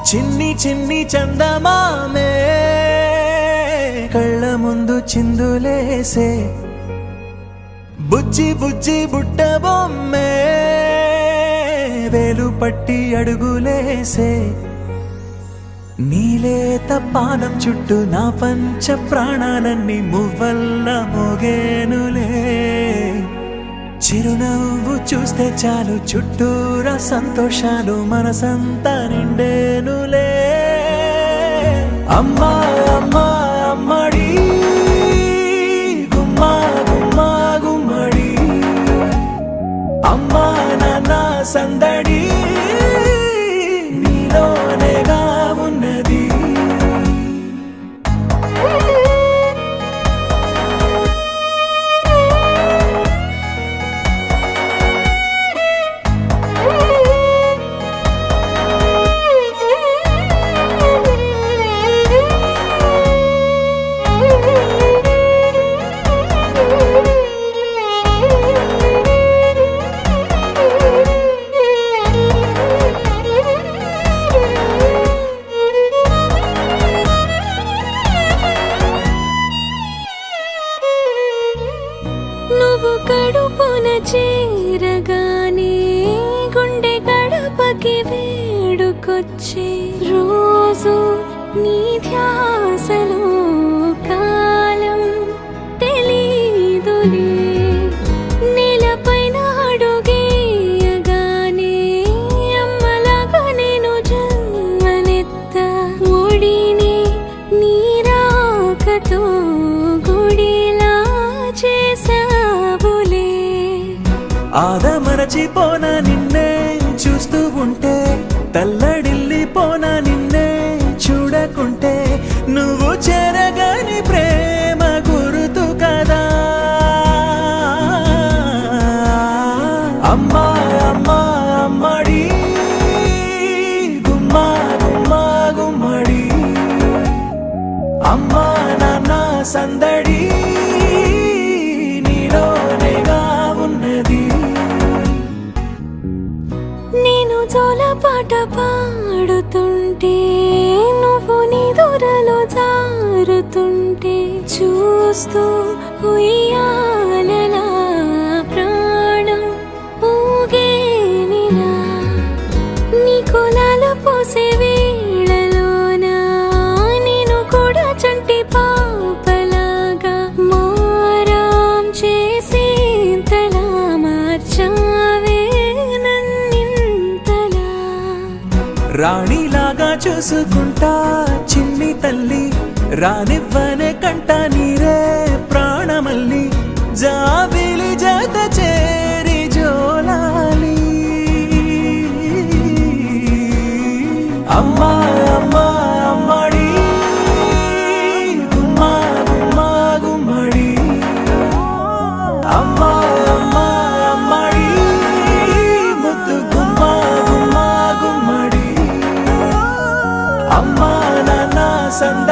చిన్ని చిన్ని చందమామే కళ్ళ ముందు చిందులేసే బుజ్జి బుజ్జి బుట్ట బొమ్మే వేలు పట్టి అడుగులేసే నీలేత పానం చుట్టూ నా పంచ ప్రాణాలన్నీ మువ్వల్ల మోగేనులే చిరునవ్వు చూస్తే చాలు చుట్టూరా సంతోషాలు మనసంతా నిండేనులే అమ్మా అమ్మా అమ్మడి గుమ్మా గుమ్మా గుమ్మడి అమ్మా నాన్న సందడి నీలోనేగా ఉన్నది నువ్వు కడుపున చేరగానే గుండె గడపకి వేడుకొచ్చే రోజు నీ ధ్యాసలో కాలం తెలీదులే నేలపైన అడుగేయగానే అమ్మలాగా నేను జన్మనెత్త ఒడిని నీ రాకతో గుడిలా చేసావులే ఆదమరచిపోనా నిన్నే చూస్తూ ఉంటే తల్లడిల్లిపోనా నిన్నే చూడకుంటే నువ్వు చెరగని ప్రేమ గురుతు కదా అమ్మా అమ్మా అమ్మడి గుమ్మా గుమ్మా గుమ్మడి అమ్మా నాన్న సందడి నీలోనేగా ఉన్నది నేను జోలపాట పాడుతుంటే నువ్వు నిదురలో జారుతుంటే చూస్తూ ఉయ్యాలలా ప్రాణం ఊగేనిలా నీ కులాల పోసే వేళలోన నేను కూడా చంటి పాపలాగా మారాం చేసేంతలా మార్చావే నన్నింతలా రాణిలాగా చూసుకుంటా చిన్ని తల్లి రానివ్వనే కంట నీరే ప్రాణమల్లి జాబిలి జత చేరి జోలాలి అమ్మా అమ్మా అమ్మడి గుమ్మా గుమ్మా గుమ్మడి అమ్మా అమ్మా అమ్మడి ముద్దు గుమ్మా గుమ్మా గుమ్మడి అమ్మా నాన్న సంద